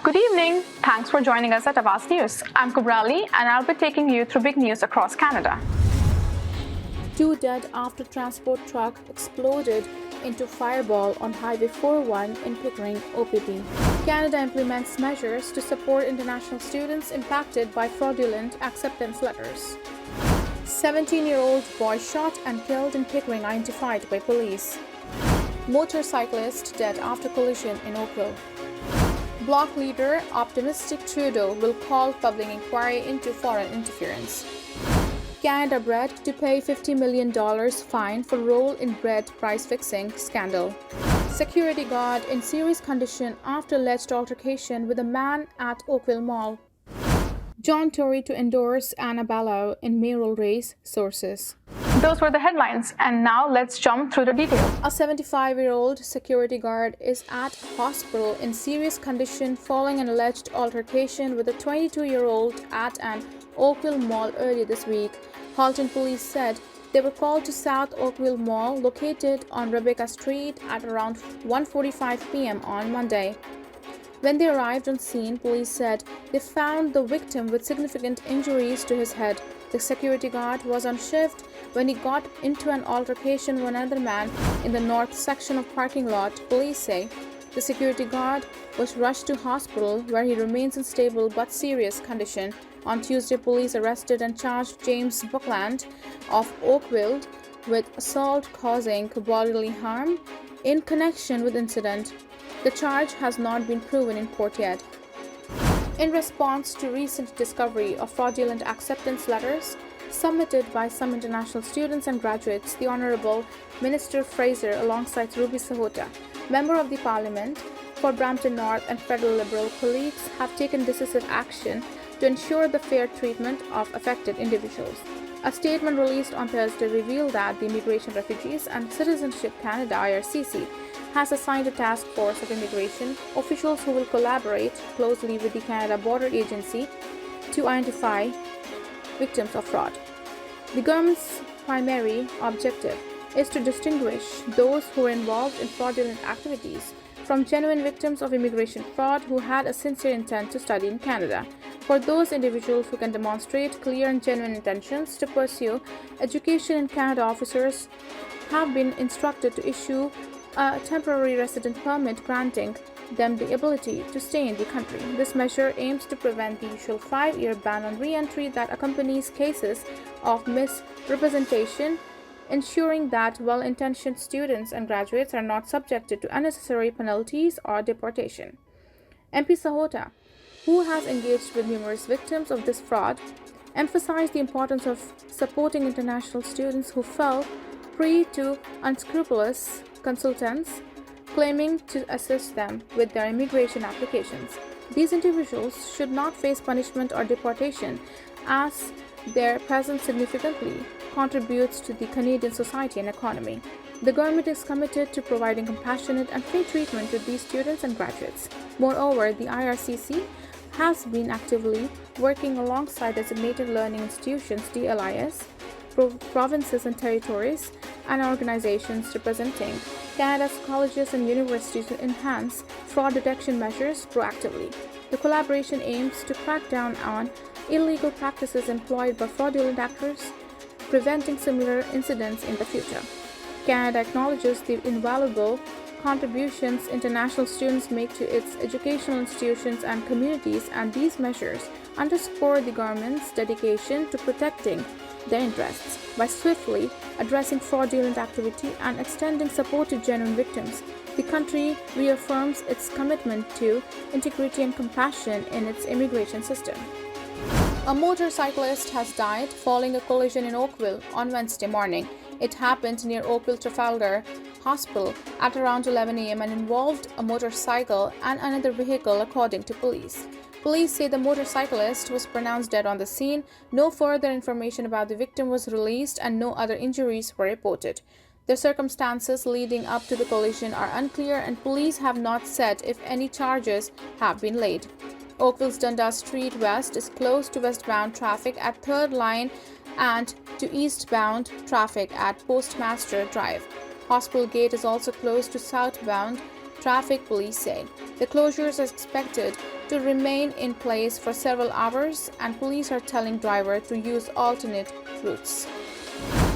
Good evening. Thanks for joining us at Awaz News. I'm Kubrali and I'll be taking you through big news across Canada. 2 dead after transport truck exploded into fireball on Highway 41 in Pickering, OPP. Canada implements measures to support international students impacted by fraudulent acceptance letters. 17-year-old boy shot and killed in Pickering identified by police. Motorcyclist dead after collision in Oakville. Bloc leader optimistic Trudeau will call public inquiry into foreign interference. Canada Bread to pay $50 million fine for role in bread price-fixing scandal. Security guard in serious condition after alleged altercation with a man at Oakville Mall. John Tory to endorse Anna Ballow in mayoral race, sources. Those were the headlines, and now let's jump through the details. A 75-year-old security guard is at hospital in serious condition following an alleged altercation with a 22-year-old at an Oakville Mall earlier this week. Halton police said they were called to South Oakville Mall, located on Rebecca Street, at around 1:45 p.m. on Monday. When they arrived on scene, police said they found the victim with significant injuries to his head. The security guard was on shift when he got into an altercation with another man in the north section of parking lot, police say. The security guard was rushed to hospital where he remains in stable but serious condition. On Tuesday, police arrested and charged James Buckland of Oakville with assault causing bodily harm in connection with incident. The charge has not been proven in court yet. In response to recent discovery of fraudulent acceptance letters submitted by some international students and graduates, the Honourable Minister Fraser, alongside Ruby Sahota, Member of the Parliament for Brampton North and federal Liberal colleagues, have taken decisive action to ensure the fair treatment of affected individuals. A statement released on Thursday revealed that the Immigration, Refugees and Citizenship Canada (IRCC) has assigned a task force of immigration officials who will collaborate closely with the Canada Border Agency to identify victims of fraud. The government's primary objective is to distinguish those who are involved in fraudulent activities from genuine victims of immigration fraud who had a sincere intent to study in Canada. For those individuals who can demonstrate clear and genuine intentions to pursue education in Canada, officers have been instructed to issue a temporary resident permit granting them the ability to stay in the country. This measure aims to prevent the usual 5-year ban on re-entry that accompanies cases of misrepresentation, ensuring that well-intentioned students and graduates are not subjected to unnecessary penalties or deportation. MP Sahota, who has engaged with numerous victims of this fraud, emphasized the importance of supporting international students who fell prey to unscrupulous consultants claiming to assist them with their immigration applications. These individuals should not face punishment or deportation, as their presence significantly contributes to the Canadian society and economy. The government is committed to providing compassionate and fair treatment to these students and graduates. Moreover, the IRCC has been actively working alongside designated learning institutions (DLIS), provinces and territories, and organizations representing Canada's colleges and universities to enhance fraud detection measures proactively. The collaboration aims to crack down on illegal practices employed by fraudulent actors, preventing similar incidents in the future. Canada acknowledges the invaluable contributions international students make to its educational institutions and communities, and these measures underscore the government's dedication to protecting their interests. By swiftly addressing fraudulent activity and extending support to genuine victims, the country reaffirms its commitment to integrity and compassion in its immigration system. A motorcyclist has died following a collision in Oakville on Wednesday morning. It happened near Oakville Trafalgar Hospital at around 11 a.m. and involved a motorcycle and another vehicle, according to police. Police say the motorcyclist was pronounced dead on the scene. No further information about the victim was released and no other injuries were reported. The circumstances leading up to the collision are unclear, and police have not said if any charges have been laid. Oakville's Dundas Street West is closed to westbound traffic at 3rd Line and to eastbound traffic at Postmaster Drive. Hospital Gate is also closed to southbound traffic, police say. The closures are expected to remain in place for several hours, and police are telling driver to use alternate routes.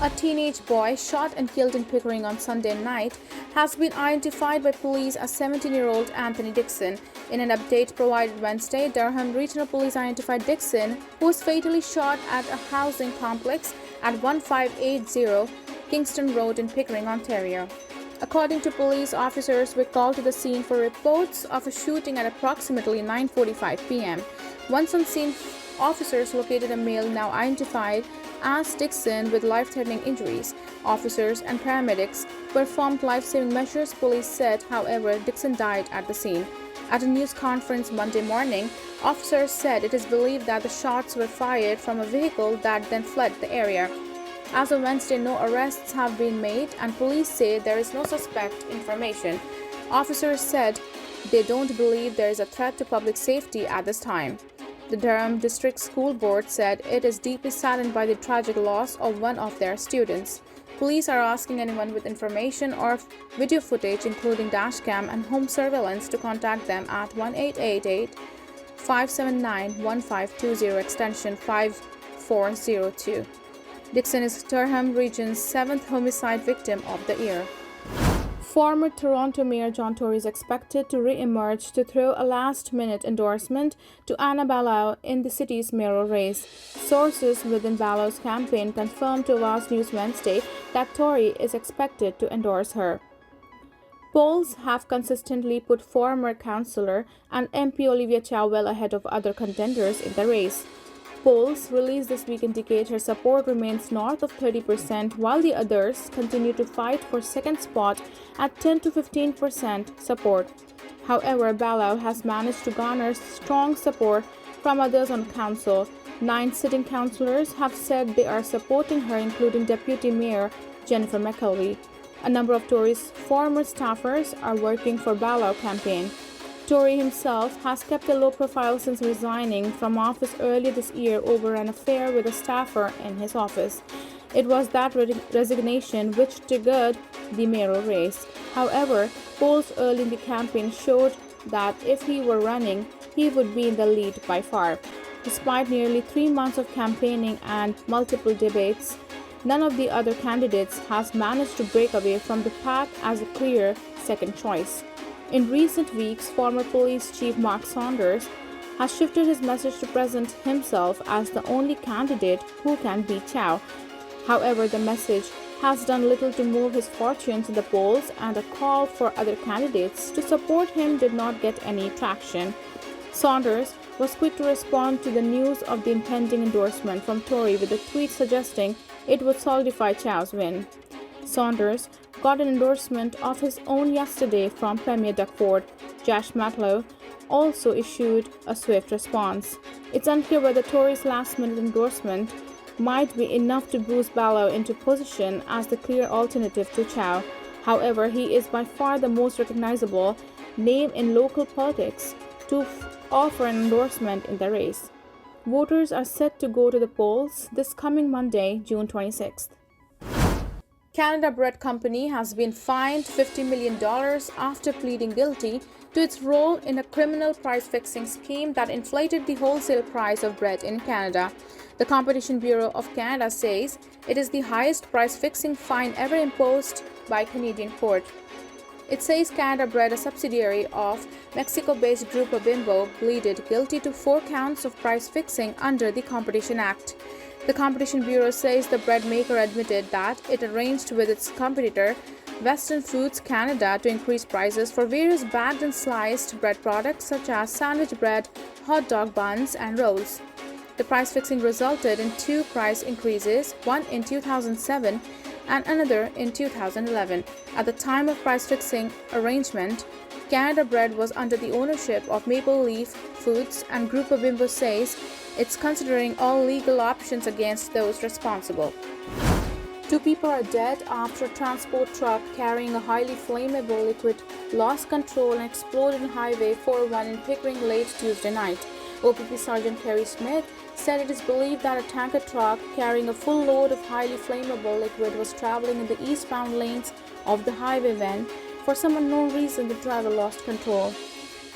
A teenage boy shot and killed in Pickering on Sunday night has been identified by police as 17-year-old Anthony Dixon. In an update provided Wednesday, Durham Regional Police identified Dixon, who was fatally shot at a housing complex at 1580 Kingston Road in Pickering, Ontario. According to police, officers were called to the scene for reports of a shooting at approximately 9:45 p.m. Once on scene, officers located a male now identified as Dixon with life-threatening injuries. Officers and paramedics performed life-saving measures, police said. However, Dixon died at the scene. At a news conference Monday morning, officers said it is believed that the shots were fired from a vehicle that then fled the area. As of Wednesday, no arrests have been made, and police say there is no suspect information. Officers said they don't believe there is a threat to public safety at this time. The Durham District School Board said it is deeply saddened by the tragic loss of one of their students. Police are asking anyone with information or video footage, including dashcam and home surveillance, to contact them at 1-888-579-1520 extension 5402. Dixon is Durham Region's 7th homicide victim of the year. Former Toronto Mayor John Tory is expected to re-emerge to throw a last-minute endorsement to Anna Ballow in the city's mayoral race. Sources within Ballow's campaign confirmed to Awaz News Wednesday that Tory is expected to endorse her. Polls have consistently put former councillor and MP Olivia Chow well ahead of other contenders in the race. Polls released this week indicate her support remains north of 30%, while the others continue to fight for second spot at 10 to 15% support. However, Ballow has managed to garner strong support from others on council. 9 sitting councillors have said they are supporting her, including Deputy Mayor Jennifer McKelvey. A number of Tory's former staffers are working for Ballow campaign. Tory himself has kept a low profile since resigning from office earlier this year over an affair with a staffer in his office. It was that resignation which triggered the mayoral race. However, polls early in the campaign showed that if he were running, he would be in the lead by far. Despite nearly 3 months of campaigning and multiple debates, none of the other candidates has managed to break away from the pack as a clear second choice. In recent weeks, former police chief Mark Saunders has shifted his message to present himself as the only candidate who can beat Chow. However, the message has done little to move his fortunes in the polls, and a call for other candidates to support him did not get any traction. Saunders was quick to respond to the news of the impending endorsement from Tory with a tweet suggesting it would solidify Chow's win. Saunders got an endorsement of his own yesterday from Premier Doug Ford. Josh Matlow also issued a swift response. It's unclear whether Tory's last-minute endorsement might be enough to boost Ballow into position as the clear alternative to Chow. However, he is by far the most recognizable name in local politics to offer an endorsement in the race. Voters are set to go to the polls this coming Monday, June 26th. Canada Bread Company has been fined $50 million after pleading guilty to its role in a criminal price-fixing scheme that inflated the wholesale price of bread in Canada. The Competition Bureau of Canada says it is the highest price-fixing fine ever imposed by a Canadian court. It says Canada Bread, a subsidiary of Mexico-based Grupo Bimbo, pleaded guilty to 4 counts of price-fixing under the Competition Act. The Competition Bureau says the bread maker admitted that it arranged with its competitor, Western Foods Canada, to increase prices for various bagged and sliced bread products such as sandwich bread, hot dog buns, and rolls. The price fixing resulted in 2 price increases, one in 2007 and another in 2011. At the time of price fixing arrangement, Canada Bread was under the ownership of Maple Leaf Foods, and Grupo Bimbo says it's considering all legal options against those responsible. 2 people are dead after a transport truck carrying a highly flammable liquid lost control and exploded on Highway 401 in Pickering late Tuesday night. OPP Sergeant Kerry Smith said it is believed that a tanker truck carrying a full load of highly flammable liquid was traveling in the eastbound lanes of the highway when, for some unknown reason, the driver lost control.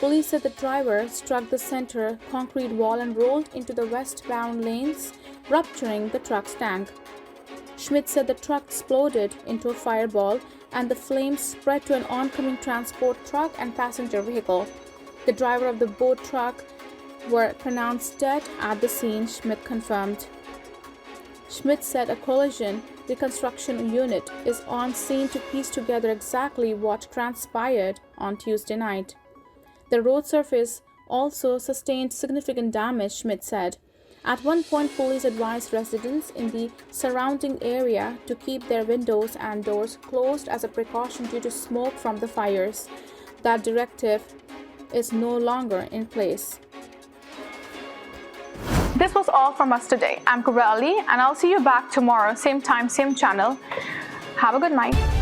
Police said the driver struck the center concrete wall and rolled into the westbound lanes, rupturing the truck's tank. Schmidt said the truck exploded into a fireball and the flames spread to an oncoming transport truck and passenger vehicle. The driver of the boat truck were pronounced dead at the scene, Schmidt confirmed. Schmidt said a collision reconstruction unit is on scene to piece together exactly what transpired on Tuesday night. The road surface also sustained significant damage, Schmidt said. At one point, police advised residents in the surrounding area to keep their windows and doors closed as a precaution due to smoke from the fires. That directive is no longer in place. This was all from us today. I'm Kubra Ali, and I'll see you back tomorrow, same time, same channel. Have a good night.